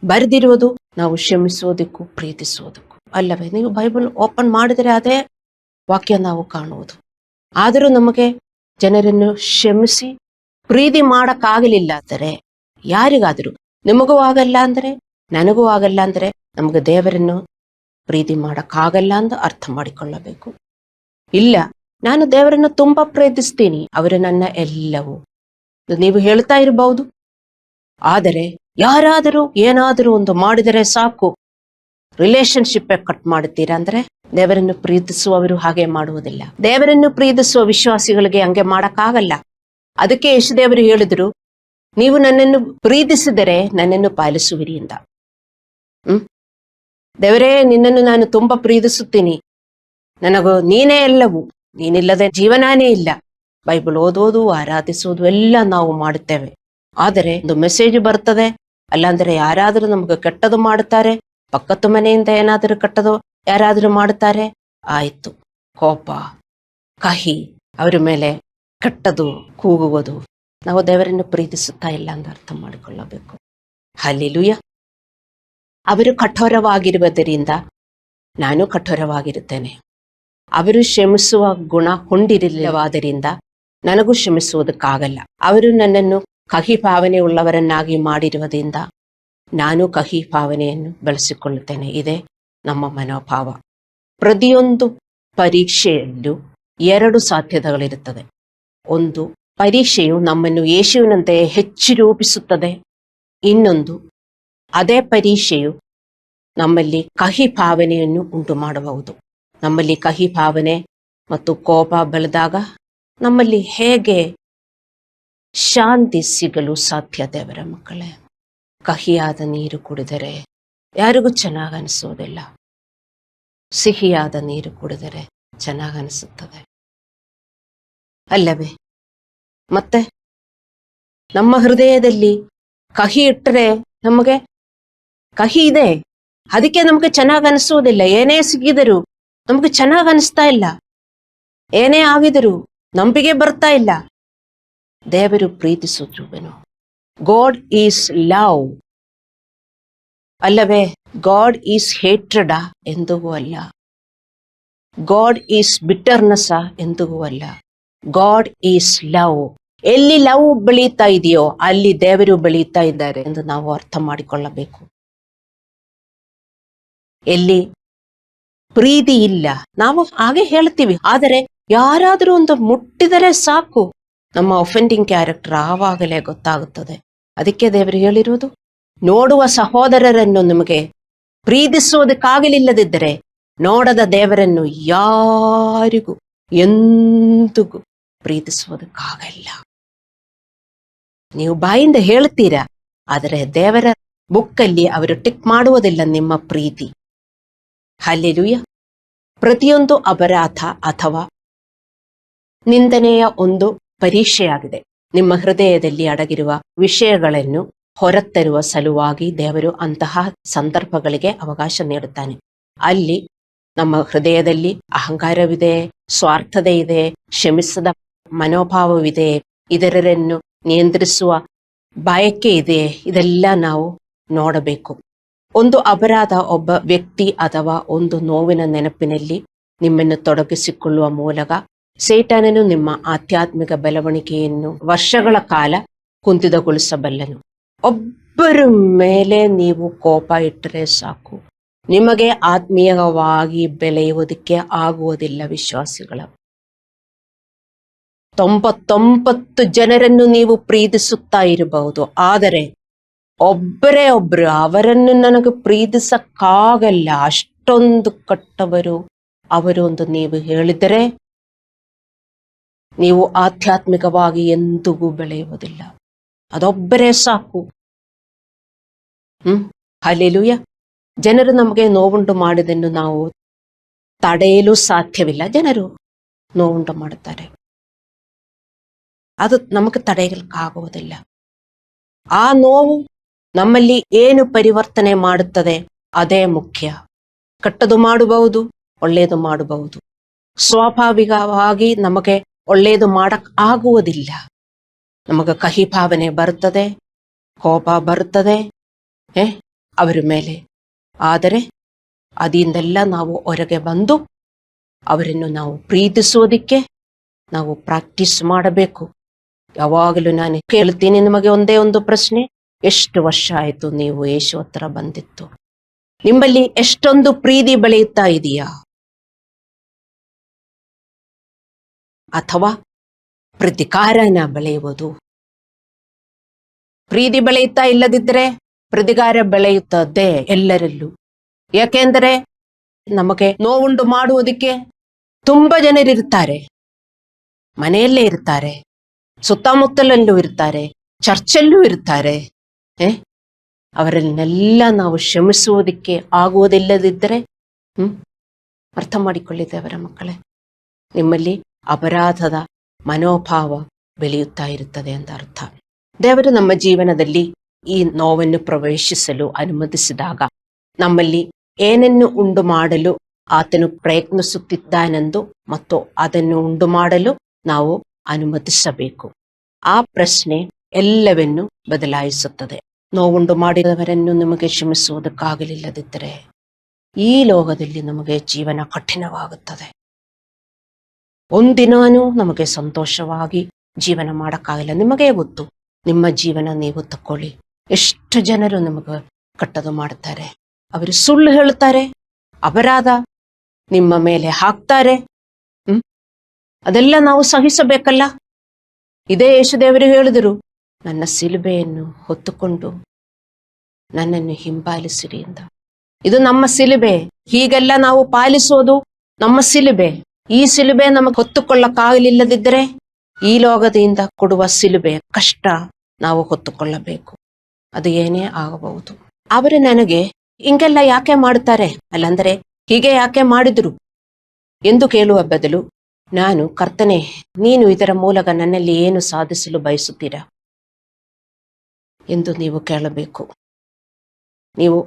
ಬರೆದಿರುವುದು ನಾವು ಕ್ಷಮಿಸುವುದಕ್ಕೂ ಪ್ರೀತಿಸುವುದಕ್ಕೂ ಅಲ್ಲವೇ? ನೀವು ಬೈಬಲ್ ಓಪನ್ ಮಾಡಿದರೆ ಅದೇ ವಾಕ್ಯ ನಾವು ಕಾಣುವುದು. ಆದರೂ ನಮಗೆ ಜನರನ್ನು ಕ್ಷಮಿಸಿ ಪ್ರೀತಿ ಮಾಡಕ್ಕಾಗಲಿಲ್ಲ ಅಂದರೆ, ಯಾರಿಗಾದರೂ, ನಿಮಗೂ ಆಗಲ್ಲ ಅಂದರೆ ನನಗೂ ಆಗಲ್ಲ ಅಂದರೆ, ನಮಗೆ ದೇವರನ್ನು ಪ್ರೀತಿ ಮಾಡಕ್ಕಾಗಲ್ಲ ಅಂತ ಅರ್ಥ ಮಾಡಿಕೊಳ್ಳಬೇಕು. ಇಲ್ಲ, ನಾನು ದೇವರನ್ನು ತುಂಬಾ ಪ್ರೀತಿಸ್ತೀನಿ, ಅವರು ನನ್ನ ಎಲ್ಲವೂ ನೀವು ಹೇಳ್ತಾ ಇರಬಹುದು. ಆದರೆ ಯಾರಾದರೂ ಏನಾದರೂ ಒಂದು ಮಾಡಿದರೆ ಸಾಕು ರಿಲೇಶನ್ಶಿಪ್ ಕಟ್ ಮಾಡುತ್ತೀರಾ ಅಂದ್ರೆ, ದೇವರನ್ನು ಪ್ರೀತಿಸುವವರು ಹಾಗೆ ಮಾಡುವುದಿಲ್ಲ. ದೇವರನ್ನು ಪ್ರೀತಿಸುವ ವಿಶ್ವಾಸಿಗಳಿಗೆ ಹಂಗೆ ಮಾಡಕ್ಕಾಗಲ್ಲ. ಅದಕ್ಕೆ ಯೇಸುದೇವರು ಹೇಳಿದ್ರು, ನೀವು ನನ್ನನ್ನು ಪ್ರೀತಿಸಿದರೆ ನನ್ನನ್ನು ಪಾಲಿಸುವಿರಿ ಅಂತ. ದೇವರೇ, ನಿನ್ನನ್ನು ನಾನು ತುಂಬಾ ಪ್ರೀತಿಸುತ್ತೀನಿ, ನನಗೂ ನೀನೇ ಎಲ್ಲವೂ, ನೀನಿಲ್ಲದೆ ಜೀವನಾನೇ ಇಲ್ಲ. ಬೈಬಲ್ ಓದೋದು, ಆರಾಧಿಸೋದು ಎಲ್ಲ ನಾವು ಮಾಡುತ್ತೇವೆ. ಆದರೆ ಒಂದು ಮೆಸೇಜ್ ಬರ್ತದೆ, ಅಲ್ಲಾಂದ್ರೆ ಯಾರಾದರೂ ನಮ್ಗೆ ಕೆಟ್ಟದು ಮಾಡುತ್ತಾರೆ, ಪಕ್ಕದ ಮನೆಯಿಂದ ಏನಾದರೂ ಕೆಟ್ಟದು ಯಾರಾದರೂ ಮಾಡುತ್ತಾರೆ, ಆಯ್ತು ಕೋಪ, ಕಹಿ, ಅವರ ಮೇಲೆ ಕೆಟ್ಟದು ಕೂಗುವುದು. ನಾವು ದೇವರನ್ನು ಪ್ರೀತಿಸುತ್ತಾ ಇಲ್ಲ ಅಂತ ಅರ್ಥ ಮಾಡಿಕೊಳ್ಳಬೇಕು. ಹಲ್ಲೆಲೂಯ. ಅವರು ಕಠೋರವಾಗಿರುವುದರಿಂದ ನಾನು ಕಠೋರವಾಗಿರುತ್ತೇನೆ. ಅವರು ಕ್ಷಮಿಸುವ ಗುಣ ಹೊಂದಿರಲಿಲ್ಲವಾದ್ದರಿಂದ ನನಗೂ ಕ್ಷಮಿಸುವುದಕ್ಕಾಗಲ್ಲ. ಅವರು ನನ್ನನ್ನು ಕಹಿ ಭಾವನೆ ಉಳ್ಳವರನ್ನಾಗಿ ಮಾಡಿರುವುದರಿಂದ ನಾನು ಕಹಿ ಭಾವನೆಯನ್ನು ಬೆಳೆಸಿಕೊಳ್ಳುತ್ತೇನೆ. ಇದೇ ನಮ್ಮ ಮನೋಭಾವ. ಪ್ರತಿಯೊಂದು ಪರೀಕ್ಷೆಯಲ್ಲೂ 2 ಸಾಧ್ಯತೆಗಳಿರುತ್ತದೆ. ಒಂದು, ಪರೀಕ್ಷೆಯು ನಮ್ಮನ್ನು ಯೇಸುವಿನಂತೆ ಹೆಚ್ಚು ರೂಪಿಸುತ್ತದೆ. ಇನ್ನೊಂದು, ಅದೇ ಪರೀಕ್ಷೆಯು ನಮ್ಮಲ್ಲಿ ಕಹಿ ಭಾವನೆಯನ್ನು ಉಂಟು ಮಾಡಬಹುದು. ನಮ್ಮಲ್ಲಿ ಕಹಿ ಭಾವನೆ ಮತ್ತು ಕೋಪ ಬೆಳೆದಾಗ ನಮ್ಮಲ್ಲಿ ಹೇಗೆ ಶಾಂತಿ ಸಿಗಲು ಸಾಧ್ಯ ದೇವರ ಮಕ್ಕಳೇ? ಕಹಿಯಾದ ನೀರು ಕುಡಿದರೆ ಯಾರಿಗೂ ಚೆನ್ನಾಗನಿಸೋದಿಲ್ಲ, ಸಿಹಿಯಾದ ನೀರು ಕುಡಿದರೆ ಚೆನ್ನಾಗನಿಸುತ್ತದೆ ಅಲ್ಲವೇ? ಮತ್ತೆ ನಮ್ಮ ಹೃದಯದಲ್ಲಿ ಕಹಿ ಇಟ್ಟರೆ ನಮಗೆ ಕಹಿ ಇದೆ, ಅದಕ್ಕೆ ನಮಗೆ ಚೆನ್ನಾಗನಿಸೋದಿಲ್ಲ. ಏನೇ ಸಿಗಿದರೂ ನಮಗೆ ಚೆನ್ನಾಗನಿಸ್ತಾ ಇಲ್ಲ, ಏನೇ ಆಗಿದರೂ ನಂಬಿಕೆ ಬರ್ತಾ ಇಲ್ಲ. ದೇವರು ಪ್ರೀತಿಸುತ್ತೇವನು. ಗಾಡ್ ಈಸ್ ಲವ್ ಅಲ್ಲವೇ? ಗಾಡ್ ಈಸ್ ಹೇಟ್ರೆಡ ಎಂದಿಗೂ ಅಲ್ಲ. ಗಾಡ್ ಈಸ್ ಬಿಟರ್ನೆಸ್ ಎಂದಿಗೂ ಅಲ್ಲ. God is love. ಎಲ್ಲಿ ಲವ್ ಬೆಳೀತಾ ಇದೆಯೋ ಅಲ್ಲಿ ದೇವರು ಬೆಳೀತಾ ಇದ್ದಾರೆ ಎಂದು ನಾವು ಅರ್ಥ ಮಾಡಿಕೊಳ್ಳಬೇಕು. ಎಲ್ಲಿ ಪ್ರೀತಿ ಇಲ್ಲ ನಾವು ಹಾಗೆ ಹೇಳ್ತೀವಿ, ಆದರೆ ಯಾರಾದರೂ ಒಂದು ಮುಟ್ಟಿದರೆ ಸಾಕು ನಮ್ಮ ಒಫೆಂಡಿಂಗ್ ಕ್ಯಾರೆಕ್ಟರ್ ಆವಾಗಲೇ ಗೊತ್ತಾಗುತ್ತದೆ. ಅದಕ್ಕೆ ದೇವರು ಹೇಳಿರುವುದು, ನೋಡುವ ಸಹೋದರರನ್ನು ನಿಮಗೆ ಪ್ರೀತಿಸುವುದಕ್ಕಾಗಲಿಲ್ಲದಿದ್ದರೆ ನೋಡದ ದೇವರನ್ನು ಯಾರಿಗೂ ಎಂದಿಗೂ ಪ್ರೀತಿಸುವುದಕ್ಕಾಗಲ್ಲ. ನೀವು ಬಾಯಿಂದ ಹೇಳ್ತೀರಾ, ಆದರೆ ದೇವರ ಬುಕ್ಕಲ್ಲಿ ಅವರು ಟಿಕ್ ಮಾಡುವುದಿಲ್ಲ ನಿಮ್ಮ ಪ್ರೀತಿ. ಹಲ್ಲೆಲೂಯ. ಪ್ರತಿಯೊಂದು ಅಪರಾಧ ಅಥವಾ ನಿಂದನೆಯ ಒಂದು ಪರೀಕ್ಷೆಯಾಗಿದೆ. ನಿಮ್ಮ ಹೃದಯದಲ್ಲಿ ಅಡಗಿರುವ ವಿಷಯಗಳನ್ನು ಹೊರತರುವ ಸಲುವಾಗಿ ದೇವರು ಅಂತಹ ಸಂದರ್ಭಗಳಿಗೆ ಅವಕಾಶ ನೀಡುತ್ತಾನೆ. ಅಲ್ಲಿ ನಮ್ಮ ಹೃದಯದಲ್ಲಿ ಅಹಂಕಾರವಿದೆ, ಸ್ವಾರ್ಥತೆ ಇದೆ, ಕ್ಷಮಿಸದ ಮನೋಭಾವವಿದೆ, ಇತರರನ್ನು ನಿಯಂತ್ರಿಸುವ ಬಯಕೆ ಇದೆ. ಇದೆಲ್ಲ ನಾವು ನೋಡಬೇಕು. ಒಂದು ಅಪರಾಧ ಒಬ್ಬ ವ್ಯಕ್ತಿ ಅಥವಾ ಒಂದು ನೋವಿನ ನೆನಪಿನಲ್ಲಿ ನಿಮ್ಮನ್ನು ತೊಡಗಿಸಿಕೊಳ್ಳುವ ಮೂಲಕ ಸೈತಾನನು ನಿಮ್ಮ ಆಧ್ಯಾತ್ಮಿಕ ಬೆಳವಣಿಗೆಯನ್ನು ವರ್ಷಗಳ ಕಾಲ ಕುಂಠಿತಗೊಳಿಸಬಲ್ಲನು. ಒಬ್ಬರ ಮೇಲೆ ನೀವು ಕೋಪ ಇಟ್ಟರೆ ಸಾಕು, ನಿಮಗೆ ಆತ್ಮೀಯವಾಗಿ ಬೆಳೆಯುವುದಕ್ಕೆ ಆಗುವುದಿಲ್ಲ. ವಿಶ್ವಾಸಿಗಳ 99 ಜನರನ್ನು ನೀವು ಪ್ರೀತಿಸುತ್ತಾ ಇರಬಹುದು, ಆದರೆ ಒಬ್ಬರೇ ಒಬ್ರು ಅವರನ್ನು ನನಗೆ ಪ್ರೀತಿಸಕ್ಕಾಗಲ್ಲ, ಅಷ್ಟೊಂದು ಕೆಟ್ಟವರು ಅವರು ಎಂದು ನೀವು ಹೇಳಿದರೆ ನೀವು ಆಧ್ಯಾತ್ಮಿಕವಾಗಿ ಎಂದಿಗೂ ಬೆಳೆಯುವುದಿಲ್ಲ. ಅದೊಬ್ಬರೇ ಸಾಕು. ಹಲ್ಲೆಲೂಯ. ಜನರು ನಮಗೆ ನೋವುಂಟು ಮಾಡಿದ್ದನ್ನು ನಾವು ತಡೆಯಲು ಸಾಧ್ಯವಿಲ್ಲ. ಜನರು ನೋವುಂಟು ಮಾಡುತ್ತಾರೆ, ಅದು ನಮಗೆ ತಡೆಯಲಿಕ್ಕಾಗುವುದಿಲ್ಲ. ಆ ನೋವು ನಮ್ಮಲ್ಲಿ ಏನು ಪರಿವರ್ತನೆ ಮಾಡುತ್ತದೆ ಅದೇ ಮುಖ್ಯ. ಕೆಟ್ಟದು ಮಾಡಬಹುದು, ಒಳ್ಳೆಯದು ಮಾಡಬಹುದು. ಸ್ವಾಭಾವಿಕವಾಗಿ ನಮಗೆ ಒಳ್ಳೆಯದು ಮಾಡಕ್ ಆಗುವುದಿಲ್ಲ. ನಮಗೆ ಕಹಿ ಭಾವನೆ ಬರುತ್ತದೆ, ಕೋಪ ಬರುತ್ತದೆ ಅವರ ಮೇಲೆ. ಆದರೆ ಅದಿಂದೆಲ್ಲ ನಾವು ಹೊರಗೆ ಬಂದು ಅವರನ್ನು ನಾವು ಪ್ರೀತಿಸೋದಿಕ್ಕೆ ನಾವು ಪ್ರಾಕ್ಟೀಸ್ ಮಾಡಬೇಕು. ಯಾವಾಗಲೂ ನಾನು ಕೇಳ್ತೀನಿ ನಿಮಗೆ ಒಂದೇ ಒಂದು ಪ್ರಶ್ನೆ, ಎಷ್ಟು ವರ್ಷ ಆಯಿತು ನೀವು ಯೇಸು ಹತ್ರ ಬಂದಿತ್ತು? ನಿಮ್ಮಲ್ಲಿ ಎಷ್ಟೊಂದು ಪ್ರೀತಿ ಬೆಳೆಯುತ್ತಾ ಇದೆಯಾ? ಅಥವಾ ಪ್ರತಿಕಾರನ ಬೆಳೆಯುವುದು? ಪ್ರೀತಿ ಬೆಳೆಯುತ್ತಾ ಇಲ್ಲದಿದ್ದರೆ ಪ್ರತಿಕಾರ ಬೆಳೆಯುತ್ತದೆ ಎಲ್ಲರಲ್ಲೂ. ಯಾಕೆಂದರೆ ನಮಗೆ ನೋವುಂಟು ಮಾಡುವುದಕ್ಕೆ ತುಂಬಾ ಜನರಿರ್ತಾರೆ, ಮನೆಯಲ್ಲೇ ಇರ್ತಾರೆ, ಸುತ್ತಮುತ್ತಲಲ್ಲೂ ಇರ್ತಾರೆ, ಚರ್ಚಲ್ಲೂ ಇರ್ತಾರೆ. ಅವರನ್ನೆಲ್ಲ ನಾವು ಕ್ಷಮಿಸುವುದಕ್ಕೆ ಆಗುವುದಿಲ್ಲದಿದ್ದರೆ ಅರ್ಥ ಮಾಡಿಕೊಳ್ಳಿದ್ದೇವರ ಮಕ್ಕಳೇ, ನಿಮ್ಮಲ್ಲಿ ಅಪರಾಧದ ಮನೋಭಾವ ಬೆಳೆಯುತ್ತಾ ಇರುತ್ತದೆ ಅಂತ ಅರ್ಥ. ದೇವರು ನಮ್ಮ ಜೀವನದಲ್ಲಿ ಈ ನೋವನ್ನು ಪ್ರವೇಶಿಸಲು ಅನುಮತಿಸಿದಾಗ ನಮ್ಮಲ್ಲಿ ಏನನ್ನು ಉಂಟು ಮಾಡಲು ಆತನು ಪ್ರಯತ್ನಿಸುತ್ತಿದ್ದಾನೆಂದು ಮತ್ತು ಅದನ್ನು ಉಂಟು ಮಾಡಲು ನಾವು ಅನುಮತಿಸಬೇಕು. ಆ ಪ್ರಶ್ನೆ ಎಲ್ಲವನ್ನೂ ಬದಲಾಯಿಸುತ್ತದೆ. ನೋವುಂಟು ಮಾಡಿದವರನ್ನು ನಮಗೆ ಕ್ಷಮಿಸುವುದಕ್ಕಾಗಲಿಲ್ಲದಿದ್ದರೆ ಈ ಲೋಕದಲ್ಲಿ ನಮಗೆ ಜೀವನ ಕಠಿಣವಾಗುತ್ತದೆ. ಒಂದಿನಾನೂ ನಮಗೆ ಸಂತೋಷವಾಗಿ ಜೀವನ ಮಾಡೋಕ್ಕಾಗಲ್ಲ. ನಿಮಗೇ ಗೊತ್ತು, ನಿಮ್ಮ ಜೀವನ ನೀವು ತಕ್ಕೊಳ್ಳಿ. ಎಷ್ಟು ಜನರು ನಮಗೆ ಕೆಟ್ಟದು ಮಾಡ್ತಾರೆ, ಅವರು ಸುಳ್ಳು ಹೇಳ್ತಾರೆ, ಅಪರಾಧ ನಿಮ್ಮ ಮೇಲೆ ಹಾಕ್ತಾರೆ. ಅದೆಲ್ಲ ನಾವು ಸಹಿಸಬೇಕಲ್ಲ. ಇದೇ ಯೇಸುದೇವರು ಹೇಳಿದರು, ನನ್ನ ಸಿಲುಬೆಯನ್ನು ಹೊತ್ತುಕೊಂಡು ನನ್ನನ್ನು ಹಿಂಬಾಲಿಸಿರಿ ಅಂತ. ಇದು ನಮ್ಮ ಸಿಲುಬೆ. ಹೀಗೆಲ್ಲ ನಾವು ಪಾಲಿಸೋದು ನಮ್ಮ ಸಿಲುಬೆ. ಈ ಸಿಲುಬೆ ನಮಗೆ ಹೊತ್ತುಕೊಳ್ಳಕ್ಕಾಗಲಿಲ್ಲದಿದ್ದರೆ ಈ ಲೋಕದಿಂದ ಕೊಡುವ ಸಿಲುಬೆ ಕಷ್ಟ ನಾವು ಹೊತ್ತುಕೊಳ್ಳಬೇಕು. ಅದು ಏನೇ ಆಗಬಹುದು. ಅವರು ನನಗೆ ಹಿಂಗೆಲ್ಲ ಯಾಕೆ ಮಾಡ್ತಾರೆ, ಅಲ್ಲಂದರೆ ಹೀಗೆ ಯಾಕೆ ಮಾಡಿದ್ರು ಎಂದು ಕೇಳುವ ಬದಲು, ನಾನು ಕರ್ತನೆ, ನೀನು ಇದರ ಮೂಲಕ ನನ್ನಲ್ಲಿ ಏನು ಸಾಧಿಸಲು ಬಯಸುತ್ತೀರಾ ಎಂದು ನೀವು ಕೇಳಬೇಕು. ನೀವು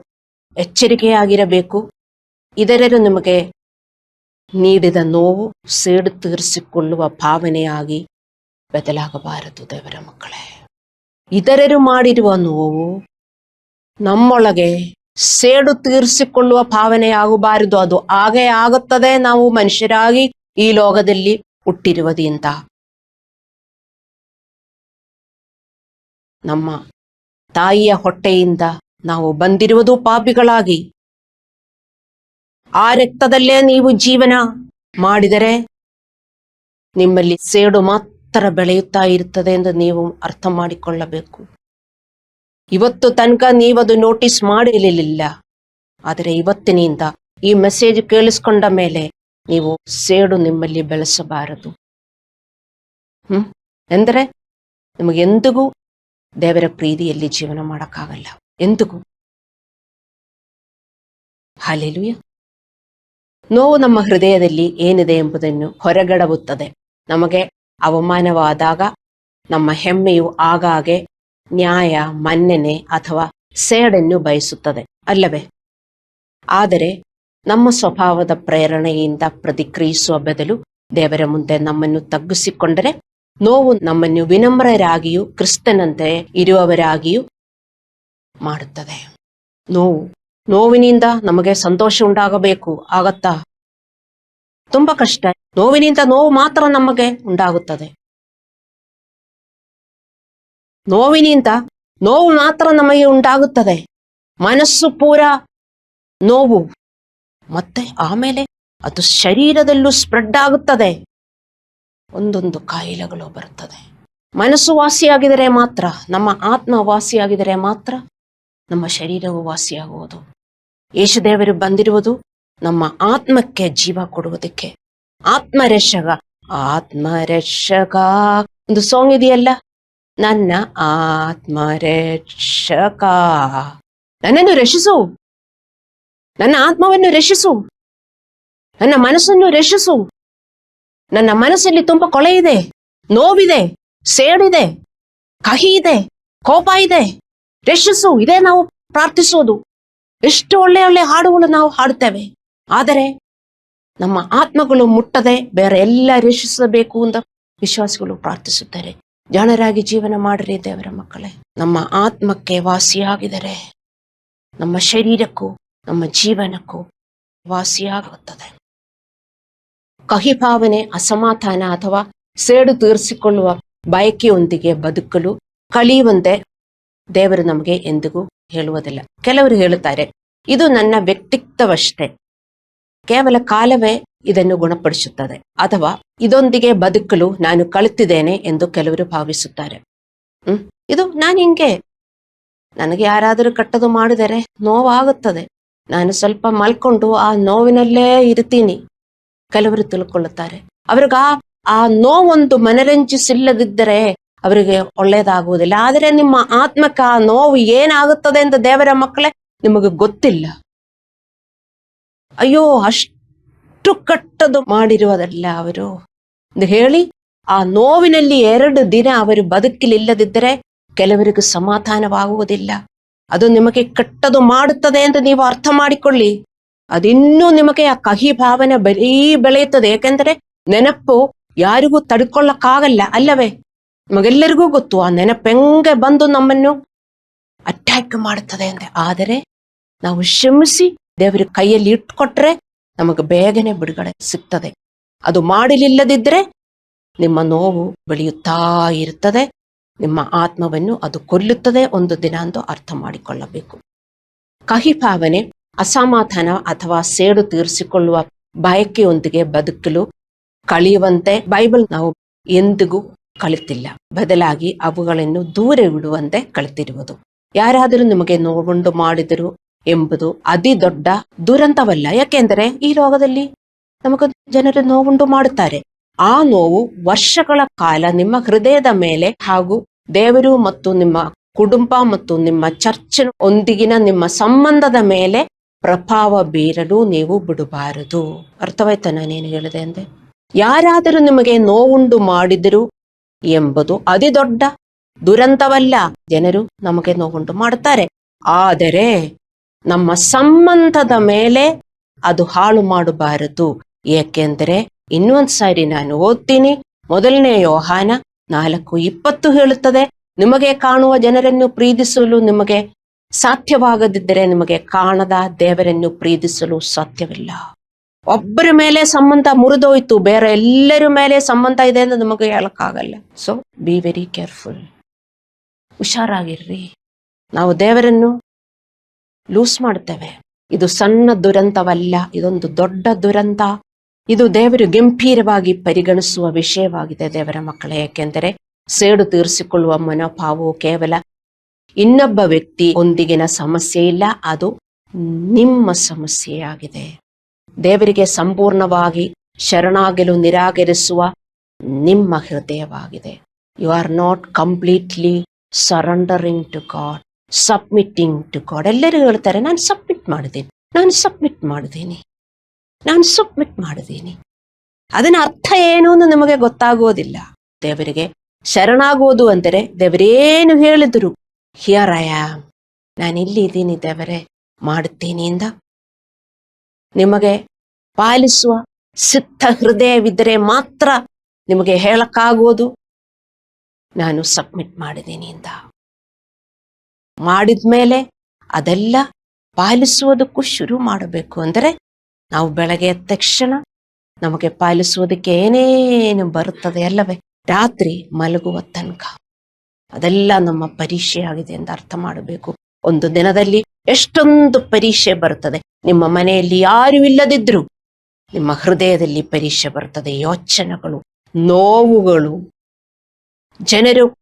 ಎಚ್ಚರಿಕೆಯಾಗಿರಬೇಕು. ಇದರರು ನಿಮಗೆ ನೀಡಿದ ನೋವು ಸೇಡು ತೀರಿಸಿಕೊಳ್ಳುವ ಭಾವನೆಯಾಗಿ ಬದಲಾಗಬಾರದು. ದೇವರ ಮಕ್ಕಳೇ, ಇತರರು ಮಾಡಿರುವ ನೋವು ನಮ್ಮೊಳಗೆ ಸೇಡು ತೀರಿಸಿಕೊಳ್ಳುವ ಭಾವನೆಯಾಗಬಾರದು. ಅದು ಹಾಗೆ ಆಗುತ್ತದೆ ನಾವು ಮನುಷ್ಯರಾಗಿ ಈ ಲೋಕದಲ್ಲಿ ಹುಟ್ಟಿರುವುದರಿಂದ. ನಮ್ಮ ತಾಯಿಯ ಹೊಟ್ಟೆಯಿಂದ ನಾವು ಬಂದಿರುವುದು ಪಾಪಿಗಳಾಗಿ. ಆ ರಕ್ತದಲ್ಲೇ ನೀವು ಜೀವನ ಮಾಡಿದರೆ ನಿಮ್ಮಲ್ಲಿ ಸೇಡು ಮಾತ್ರ ಬೆಳೆಯುತ್ತಾ ಇರುತ್ತದೆ ಎಂದು ನೀವು ಅರ್ಥ ಮಾಡಿಕೊಳ್ಳಬೇಕು. ಇವತ್ತು ತನಕ ನೀವದು ನೋಟಿಸ್ ಮಾಡಿರಲಿಲ್ಲ, ಆದರೆ ಇವತ್ತಿನಿಂದ ಈ ಮೆಸೇಜ್ ಕೇಳಿಸ್ಕೊಂಡ ಮೇಲೆ ನೀವು ಸೇಡು ನಿಮ್ಮಲ್ಲಿ ಬೆಳೆಸಬಾರದು. ಎಂದರೆ ನಿಮಗೆಂದಿಗೂ ದೇವರ ಪ್ರೀತಿಯಲ್ಲಿ ಜೀವನ ಮಾಡೋಕ್ಕಾಗಲ್ಲ, ಎಂದಿಗೂ. ಹಲ್ಲೆಲೂಯ. ನೋವು ನಮ್ಮ ಹೃದಯದಲ್ಲಿ ಏನಿದೆ ಎಂಬುದನ್ನು ಹೊರಗಡವುತ್ತದೆ. ನಮಗೆ ಅವಮಾನವಾದಾಗ ನಮ್ಮ ಹೆಮ್ಮೆಯು ಆಗಾಗ್ಗೆ ನ್ಯಾಯ, ಮನ್ನಣೆ ಅಥವಾ ಸೇಡನ್ನು ಬಯಸುತ್ತದೆ, ಅಲ್ಲವೇ? ಆದರೆ ನಮ್ಮ ಸ್ವಭಾವದ ಪ್ರೇರಣೆಯಿಂದ ಪ್ರತಿಕ್ರಿಯಿಸುವ ಬದಲು ದೇವರ ಮುಂದೆ ನಮ್ಮನ್ನು ತಗ್ಗಿಸಿಕೊಂಡರೆ ನೋವು ನಮ್ಮನ್ನು ವಿನಮ್ರರಾಗಿಯೂ ಕ್ರಿಸ್ತನಂತೆ ಇರುವವರಾಗಿಯೂ ಮಾಡುತ್ತದೆ. ನೋವಿನಿಂದ ನಮಗೆ ಸಂತೋಷ ಉಂಟಾಗಬೇಕು, ಆಗತ್ತಾ? ತುಂಬಾ ಕಷ್ಟ. ನೋವಿನಿಂದ ನೋವು ಮಾತ್ರ ನಮಗೆ ಉಂಟಾಗುತ್ತದೆ. ನೋವಿನಿಂದ ನೋವು ಮಾತ್ರ ನಮಗೆ ಉಂಟಾಗುತ್ತದೆ. ಮನಸ್ಸು ಪೂರ ನೋವು, ಮತ್ತೆ ಆಮೇಲೆ ಅದು ಶರೀರದಲ್ಲೂ ಸ್ಪ್ರೆಡ್ ಆಗುತ್ತದೆ. ಒಂದೊಂದು ಕಾಯಿಲೆಗಳು ಬರುತ್ತದೆ. ಮನಸ್ಸು ವಾಸಿಯಾಗಿದರೆ ಮಾತ್ರ, ನಮ್ಮ ಆತ್ಮ ವಾಸಿಯಾಗಿದರೆ ಮಾತ್ರ ನಮ್ಮ ಶರೀರವು ವಾಸಿಯಾಗುವುದು. ಯೇಸುದೇವರು ಬಂದಿರುವುದು ನಮ್ಮ ಆತ್ಮಕ್ಕೆ ಜೀವ ಕೊಡುವುದಕ್ಕೆ. ಆತ್ಮರಕ್ಷಕ, ಆತ್ಮರಕ್ಷಕ ಒಂದು ಸಾಂಗ್ ಇದೆಯಲ್ಲ, ನನ್ನ ಆತ್ಮರಕ್ಷಕ, ನನ್ನನ್ನು ರಕ್ಷಿಸು, ನನ್ನ ಆತ್ಮವನ್ನು ರಕ್ಷಿಸು, ನನ್ನ ಮನಸ್ಸನ್ನು ರಕ್ಷಿಸು. ನನ್ನ ಮನಸ್ಸಲ್ಲಿ ತುಂಬ ಕೊಳೆ ಇದೆ, ನೋವಿದೆ, ಸೇಡಿದೆ, ಕಹಿ ಇದೆ, ಕೋಪ ಇದೆ, ರಕ್ಷಿಸು. ಇದೇ ನಾವು ಪ್ರಾರ್ಥಿಸೋದು. ಎಷ್ಟು ಒಳ್ಳೆ ಒಳ್ಳೆ ಹಾಡುಗಳು ನಾವು ಹಾಡುತ್ತೇವೆ, ಆದರೆ ನಮ್ಮ ಆತ್ಮಗಳು ಮುಟ್ಟದೆ ಬೇರೆ ಎಲ್ಲ ರಕ್ಷಿಸಬೇಕು ಅಂತ ವಿಶ್ವಾಸಿಗಳು ಪ್ರಾರ್ಥಿಸುತ್ತಾರೆ. ಜಾಣರಾಗಿ ಜೀವನ ಮಾಡಿರಿ ದೇವರ ಮಕ್ಕಳೇ. ನಮ್ಮ ಆತ್ಮಕ್ಕೆ ವಾಸಿಯಾಗಿದರೆ ನಮ್ಮ ಶರೀರಕ್ಕೂ ನಮ್ಮ ಜೀವನಕ್ಕೂ ವಾಸಿಯಾಗುತ್ತದೆ. ಕಹಿ ಭಾವನೆ, ಅಸಮಾಧಾನ ಅಥವಾ ಸೇಡು ತೀರಿಸಿಕೊಳ್ಳುವ ಬಯಕೆಯೊಂದಿಗೆ ಬದುಕಲು ಕಲಿಯುವಂತೆ ದೇವರು ನಮಗೆ ಎಂದಿಗೂ ಹೇಳುವುದಿಲ್ಲ. ಕೆಲವರು ಹೇಳುತ್ತಾರೆ, ಇದು ನನ್ನ ವ್ಯಕ್ತಿತ್ವವಷ್ಟೇ, ಕೇವಲ ಕಾಲವೇ ಇದನ್ನು ಗುಣಪಡಿಸುತ್ತದೆ, ಅಥವಾ ಇದೊಂದಿಗೆ ಬದುಕಲು ನಾನು ಕಲಿತಿದ್ದೇನೆ ಎಂದು ಕೆಲವರು ಭಾವಿಸುತ್ತಾರೆ. ಇದು ನಾನು ಹಿಂಗೆ, ನನಗೆ ಯಾರಾದರೂ ಕಟ್ಟದು ಮಾಡಿದರೆ ನೋವಾಗುತ್ತದೆ, ನಾನು ಸ್ವಲ್ಪ ಮಲ್ಕೊಂಡು ಆ ನೋವಿನಲ್ಲೇ ಇರ್ತೀನಿ. ಕೆಲವರು ತಿಳ್ಕೊಳ್ಳುತ್ತಾರೆ. ಅವ್ರಿಗೆ ಆ ನೋವೊಂದು ಮನರಂಜಿಸಿಲ್ಲದಿದ್ದರೆ ಅವರಿಗೆ ಒಳ್ಳೇದಾಗುವುದಿಲ್ಲ. ಆದರೆ ನಿಮ್ಮ ಆತ್ಮಕ್ಕೆ ಆ ನೋವು ಏನಾಗುತ್ತದೆ ಎಂದು ದೇವರ ಮಕ್ಕಳೇ ನಿಮಗೆ ಗೊತ್ತಿಲ್ಲ. ಅಯ್ಯೋ, ಅಷ್ಟು ಕಟ್ಟದು ಮಾಡಿರುವುದಲ್ಲ ಅವರು ಎಂದು ಹೇಳಿ ಆ ನೋವಿನಲ್ಲಿ 2 ದಿನ ಅವರು ಬದುಕಲಿಲ್ಲದಿದ್ದರೆ ಕೆಲವರಿಗೆ ಸಮಾಧಾನವಾಗುವುದಿಲ್ಲ. ಅದು ನಿಮಗೆ ಕಟ್ಟದು ಮಾಡುತ್ತದೆ ಎಂದು ನೀವು ಅರ್ಥ ಮಾಡಿಕೊಳ್ಳಿ. ಅದಿನ್ನೂ ನಿಮಗೆ ಆ ಕಹಿ ಭಾವನೆ ಬೆಳೆಯುತ್ತದೆ. ಯಾಕೆಂದ್ರೆ ನೆನಪು ಯಾರಿಗೂ ತಡ್ಕೊಳ್ಳಕ್ಕಾಗಲ್ಲ ಅಲ್ಲವೇ? ನಮಗೆಲ್ಲರಿಗೂ ಗೊತ್ತು ಆ ನೆನಪೆಂಗೆ ಬಂದು ನಮ್ಮನ್ನು ಅಟ್ಯಾಕ್ ಮಾಡುತ್ತದೆ ಅಂತ. ಆದರೆ ನಾವು ಕ್ಷಮಿಸಿ ದೇವರ ಕೈಯಲ್ಲಿ ಇಟ್ಕೊಟ್ರೆ ನಮಗೆ ಬೇಗನೆ ಬಿಡುಗಡೆ ಸಿಗ್ತದೆ. ಅದು ಮಾಡಲಿಲ್ಲದಿದ್ರೆ ನಿಮ್ಮ ನೋವು ಬೆಳೆಯುತ್ತಾ ಇರುತ್ತದೆ, ನಿಮ್ಮ ಆತ್ಮವನ್ನು ಅದು ಕೊಲ್ಲುತ್ತದೆ ಒಂದು ದಿನ ಎಂದು ಅರ್ಥ ಮಾಡಿಕೊಳ್ಳಬೇಕು. ಕಹಿ ಭಾವನೆ, ಅಸಮಾಧಾನ ಅಥವಾ ಸೇಡು ತೀರಿಸಿಕೊಳ್ಳುವ ಬಯಕೆಯೊಂದಿಗೆ ಬದುಕಲು ಕಲಿಯುವಂತೆ ಬೈಬಲ್ ನಾವು ಎಂದಿಗೂ ಕಲಿತಿಲ್ಲ. ಬದಲಾಗಿ ಅವುಗಳನ್ನು ದೂರವಿಡುವಂತೆ ಕಲಿತಿರುವುದು. ಯಾರಾದರೂ ನಿಮಗೆ ನೋವುಂಟು ಮಾಡಿದರು ಎಂಬುದು ಅತಿ ದೊಡ್ಡ ದುರಂತವಲ್ಲ. ಯಾಕೆಂದರೆ ಈ ರೋಗದಲ್ಲಿ ನಮಗೆ ಜನರು ನೋವುಂಟು ಮಾಡುತ್ತಾರೆ. ಆ ನೋವು ವರ್ಷಗಳ ಕಾಲ ನಿಮ್ಮ ಹೃದಯದ ಮೇಲೆ ಹಾಗೂ ದೇವರು ಮತ್ತು ನಿಮ್ಮ ಕುಟುಂಬ ಮತ್ತು ನಿಮ್ಮ ಚರ್ಚ್ ಒಂದಿಗಿನ ನಿಮ್ಮ ಸಂಬಂಧದ ಮೇಲೆ ಪ್ರಭಾವ ಬೀರಲು ನೀವು ಬಿಡಬಾರದು. ಅರ್ಥವಾಯ್ತಾ ನಾನೇನು ಹೇಳಿದೆ ಅಂದೆ? ಯಾರಾದರೂ ನಿಮಗೆ ನೋವುಂಟು ಮಾಡಿದರು ಎಂಬುದು ಅತಿ ದೊಡ್ಡ ದುರಂತವಲ್ಲ. ಜನರು ನಮಗೆ ನೋವುಂಟು ಮಾಡುತ್ತಾರೆ, ಆದರೆ ನಮ್ಮ ಸಂಬಂಧದ ಮೇಲೆ ಅದು ಹಾಳು ಮಾಡಬಾರದು. ಏಕೆಂದರೆ ಇನ್ನೊಂದು ಸಾರಿ ನಾನು ಓದ್ತೀನಿ, 1 ಯೋಹಾನ 4:20 ಹೇಳುತ್ತದೆ, ನಿಮಗೆ ಕಾಣುವ ಜನರನ್ನು ಪ್ರೀತಿಸಲು ನಿಮಗೆ ಸಾಧ್ಯವಾಗದಿದ್ದರೆ ನಿಮಗೆ ಕಾಣದ ದೇವರನ್ನು ಪ್ರೀತಿಸಲು ಸಾಧ್ಯವಿಲ್ಲ. ಒಬ್ಬರ ಮೇಲೆ ಸಂಬಂಧ ಮುರಿದೋಯ್ತು, ಬೇರೆ ಎಲ್ಲರ ಮೇಲೆ ಸಂಬಂಧ ಇದೆ ಅಂತ ನಮಗೆ ಹೇಳಕ್ಕಾಗಲ್ಲ. ಸೊ ಬಿ ವೆರಿ ಕೇರ್ಫುಲ್, ಹುಷಾರಾಗಿರ್ರಿ. ನಾವು ದೇವರನ್ನು ಲೂಸ್ ಮಾಡ್ತೇವೆ. ಇದು ಸಣ್ಣ ದುರಂತವಲ್ಲ, ಇದೊಂದು ದೊಡ್ಡ ದುರಂತ. ಇದು ದೇವರು ಗಂಭೀರವಾಗಿ ಪರಿಗಣಿಸುವ ವಿಷಯವಾಗಿದೆ ದೇವರ ಮಕ್ಕಳೇ. ಏಕೆಂದರೆ ಸೇಡು ತೀರಿಸಿಕೊಳ್ಳುವ ಮನೋಭಾವವು ಕೇವಲ ಇನ್ನೊಬ್ಬ ವ್ಯಕ್ತಿ ಒಂದಿಗಿನ ಸಮಸ್ಯೆ ಇಲ್ಲ, ಅದು ನಿಮ್ಮ ಸಮಸ್ಯೆಯಾಗಿದೆ. ದೇವರಿಗೆ ಸಂಪೂರ್ಣವಾಗಿ ಶರಣಾಗಲು ನಿರಾಕರಿಸುವ ನಿಮ್ಮ ಹೃದಯವಾಗಿದೆ. You are not completely surrendering to God, submitting to God. ಎಲ್ಲರೂ ಹೇಳ್ತಾರೆ, ನಾನು ಸಬ್ಮಿಟ್ ಮಾಡಿದ್ದೀನಿ. ಅದನ್ನ ಅರ್ಥ ಏನು ಅಂತ ನಮಗೆ ಗೊತ್ತಾಗುವುದಿಲ್ಲ. ದೇವರಿಗೆ ಶರಣಾಗುವುದು ಅಂದರೆ ದೇವರೇನು ಹೇಳಿದ್ರು, ಹಿಯರ್ ಐ ಆಮ್, ನಾನು ಇಲ್ಲಿ ಇದ್ದೀನಿ ದೇವರೇ, ಮಾಡುತ್ತೀನಿ ಇಂದ ನಿಮಗೆ ಪಾಲಿಸುವ ಸಿದ್ಧ ಹೃದಯವಿದ್ದರೆ ಮಾತ್ರ ನಿಮಗೆ ಹೇಳಕ್ಕಾಗುವುದು, ನಾನು ಸಬ್ಮಿಟ್ ಮಾಡಿದ್ದೀನಿ ಅಂತ. ಮಾಡಿದ್ಮೇಲೆ ಅದೆಲ್ಲ ಪಾಲಿಸುವುದಕ್ಕೂ ಶುರು ಮಾಡಬೇಕು. ಅಂದರೆ ನಾವು ಬೆಳಗ್ಗೆ ಎದ್ದ ತಕ್ಷಣ ನಮಗೆ ಪಾಲಿಸುವುದಕ್ಕೆ ಏನೇನು ಬರುತ್ತದೆ ಅಲ್ಲವೇ, ರಾತ್ರಿ ಮಲಗುವ ತನಕ ಅದೆಲ್ಲ ನಮ್ಮ ಪರೀಕ್ಷೆಯಾಗಿದೆ ಎಂದು ಅರ್ಥ ಮಾಡಬೇಕು. ಒಂದು ದಿನದಲ್ಲಿ ಎಷ್ಟೊಂದು ಪರೀಕ್ಷೆ ಬರುತ್ತದೆ. ನಿಮ್ಮ ಮನೆಯಲ್ಲಿ ಯಾರು ಇಲ್ಲದಿದ್ರು ನಿಮ್ಮ ಹೃದಯದಲ್ಲಿ ಪರೀಕ್ಷೆ ಬರುತ್ತದೆ. ಯೋಚನೆಗಳು, ನೋವುಗಳು, ಜನರು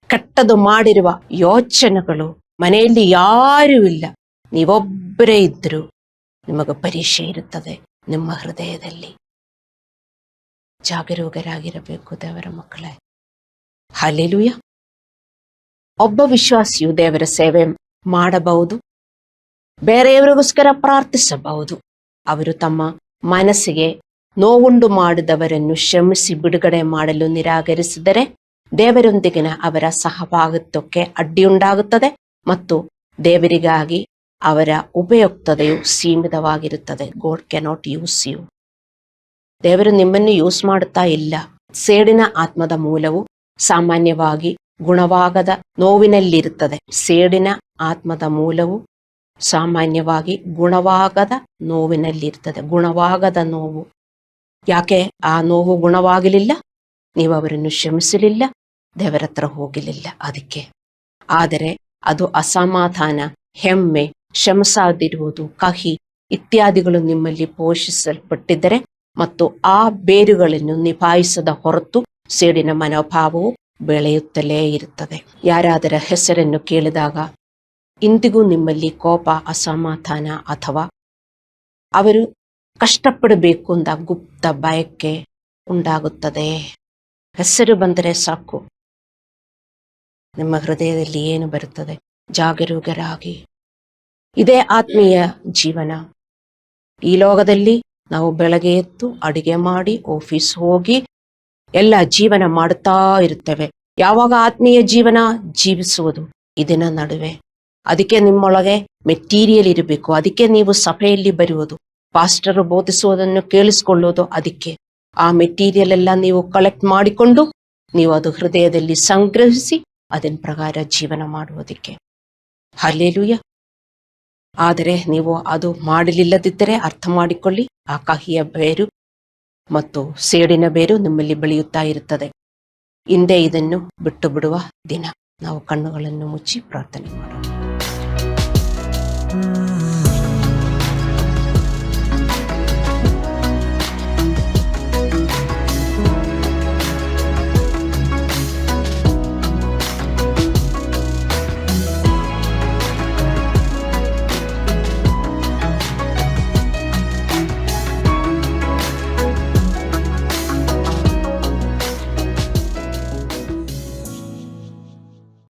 ಕೆಟ್ಟದು ಮಾಡಿರುವ ಯೋಚನೆಗಳು. ಮನೆಯಲ್ಲಿ ಯಾರೂ ಇಲ್ಲ, ನೀವೊಬ್ಬರೇ ಇದ್ರು ನಿಮಗೆ ಪರೀಕ್ಷೆ ಇರುತ್ತದೆ ನಿಮ್ಮ ಹೃದಯದಲ್ಲಿ. ಜಾಗರೂಕರಾಗಿರಬೇಕು ದೇವರ ಮಕ್ಕಳೇ. ಹಲ್ಲೆಲೂಯ. ಒಬ್ಬ ವಿಶ್ವಾಸಿಯು ದೇವರ ಸೇವೆ ಮಾಡಬಹುದು, ಬೇರೆಯವರಿಗೋಸ್ಕರ ಪ್ರಾರ್ಥಿಸಬಹುದು. ಅವರು ತಮ್ಮ ಮನಸ್ಸಿಗೆ ನೋವುಂಟು ಮಾಡಿದವರನ್ನು ಕ್ಷಮಿಸಿ ಬಿಡುಗಡೆ ಮಾಡಲು ನಿರಾಕರಿಸಿದರೆ ದೇವರೊಂದಿಗಿನ ಅವರ ಸಹಭಾಗಿತ್ವಕ್ಕೆ ಅಡ್ಡಿಯುಂಟಾಗುತ್ತದೆ ಮತ್ತು ದೇವರಿಗಾಗಿ ಅವರ ಉಪಯುಕ್ತತೆಯು ಸೀಮಿತವಾಗಿರುತ್ತದೆ. God cannot use you. ದೇವರು ನಿಮ್ಮನ್ನು ಯೂಸ್ ಮಾಡುತ್ತಾ ಇಲ್ಲ. ಸೇಡಿನ ಆತ್ಮದ ಮೂಲವು ಸಾಮಾನ್ಯವಾಗಿ ಗುಣವಾಗದ ನೋವಿನಲ್ಲಿರುತ್ತದೆ. ಸೇಡಿನ ಆತ್ಮದ ಮೂಲವು ಸಾಮಾನ್ಯವಾಗಿ ಗುಣವಾಗದ ನೋವಿನಲ್ಲಿರ್ತದೆ. ಗುಣವಾಗದ ನೋವು. ಯಾಕೆ ಆ ನೋವು ಗುಣವಾಗಲಿಲ್ಲ? ನೀವು ಅವರನ್ನು ಕ್ಷಮಿಸಲಿಲ್ಲ, ದೇವರ ಹತ್ರ ಹೋಗಲಿಲ್ಲ. ಅದಕ್ಕೆ. ಆದರೆ ಅದು ಅಸಮಾಧಾನ, ಹೆಮ್ಮೆ, ಕ್ಷಮಿಸದಿರುವುದು, ಕಹಿ ಇತ್ಯಾದಿಗಳು ನಿಮ್ಮಲ್ಲಿ ಪೋಷಿಸಲ್ಪಟ್ಟಿದ್ದರೆ ಮತ್ತು ಆ ಬೇರುಗಳನ್ನು ನಿಭಾಯಿಸದ ಹೊರತು ಸೇಡಿನ ಮನೋಭಾವವು ಬೆಳೆಯುತ್ತಲೇ ಇರುತ್ತದೆ. ಯಾರಾದರ ಹೆಸರನ್ನು ಕೇಳಿದಾಗ ಇಂದಿಗೂ ನಿಮ್ಮಲ್ಲಿ ಕೋಪ, ಅಸಮಾಧಾನ ಅಥವಾ ಅವರು ಕಷ್ಟಪಡಬೇಕು ಅಂತ ಗುಪ್ತ ಬಯಕೆ ಉಂಟಾಗುತ್ತದೆ. ಹೆಸರು ಬಂದರೆ ಸಾಕು ನಿಮ್ಮ ಹೃದಯದಲ್ಲಿ ಏನು ಬರುತ್ತದೆ? ಜಾಗರೂಕರಾಗಿ. ಇದೇ ಆತ್ಮೀಯ ಜೀವನ. ಈ ಲೋಕದಲ್ಲಿ ನಾವು ಬೆಳಗ್ಗೆ ಎದ್ದು ಅಡಿಗೆ ಮಾಡಿ ಆಫೀಸ್ ಹೋಗಿ ಎಲ್ಲ ಜೀವನ ಮಾಡುತ್ತಾ ಇರುತ್ತೇವೆ. ಯಾವಾಗ ಆತ್ಮೀಯ ಜೀವನ ಜೀವಿಸುವುದು? ಇದನ್ನ ನಡುವೆ. ಅದಕ್ಕೆ ನಿಮ್ಮೊಳಗೆ ಮೆಟೀರಿಯಲ್ ಇರಬೇಕು. ಅದಕ್ಕೆ ನೀವು ಸಭೆಯಲ್ಲಿ ಬರುವುದು, ಪಾಸ್ಟರು ಬೋಧಿಸುವುದನ್ನು ಕೇಳಿಸಿಕೊಳ್ಳುವುದು. ಅದಕ್ಕೆ ಆ ಮೆಟೀರಿಯಲ್ ಎಲ್ಲ ನೀವು ಕಲೆಕ್ಟ್ ಮಾಡಿಕೊಂಡು ನೀವು ಅದು ಹೃದಯದಲ್ಲಿ ಸಂಗ್ರಹಿಸಿ ಅದರ ಪ್ರಕಾರ ಜೀವನ ಮಾಡುವುದಕ್ಕೆ. ಹಲ್ಲೆಲೂಯ. ಆದರೆ ನೀವು ಅದು ಮಾಡಲಿಲ್ಲದಿದ್ದರೆ ಅರ್ಥ ಮಾಡಿಕೊಳ್ಳಿ, ಆ ಕಹಿಯ ಬೇರು ಮತ್ತು ಸೇಡಿನ ಬೇರು ನಿಮ್ಮಲ್ಲಿ ಬೆಳೆಯುತ್ತಾ ಇರುತ್ತದೆ. ಹಿಂದೆ ಇದನ್ನು ಬಿಟ್ಟು ಬಿಡುವ ದಿನ. ನಾವು ಕಣ್ಣುಗಳನ್ನು ಮುಚ್ಚಿ ಪ್ರಾರ್ಥನೆ ಮಾಡೋಣ.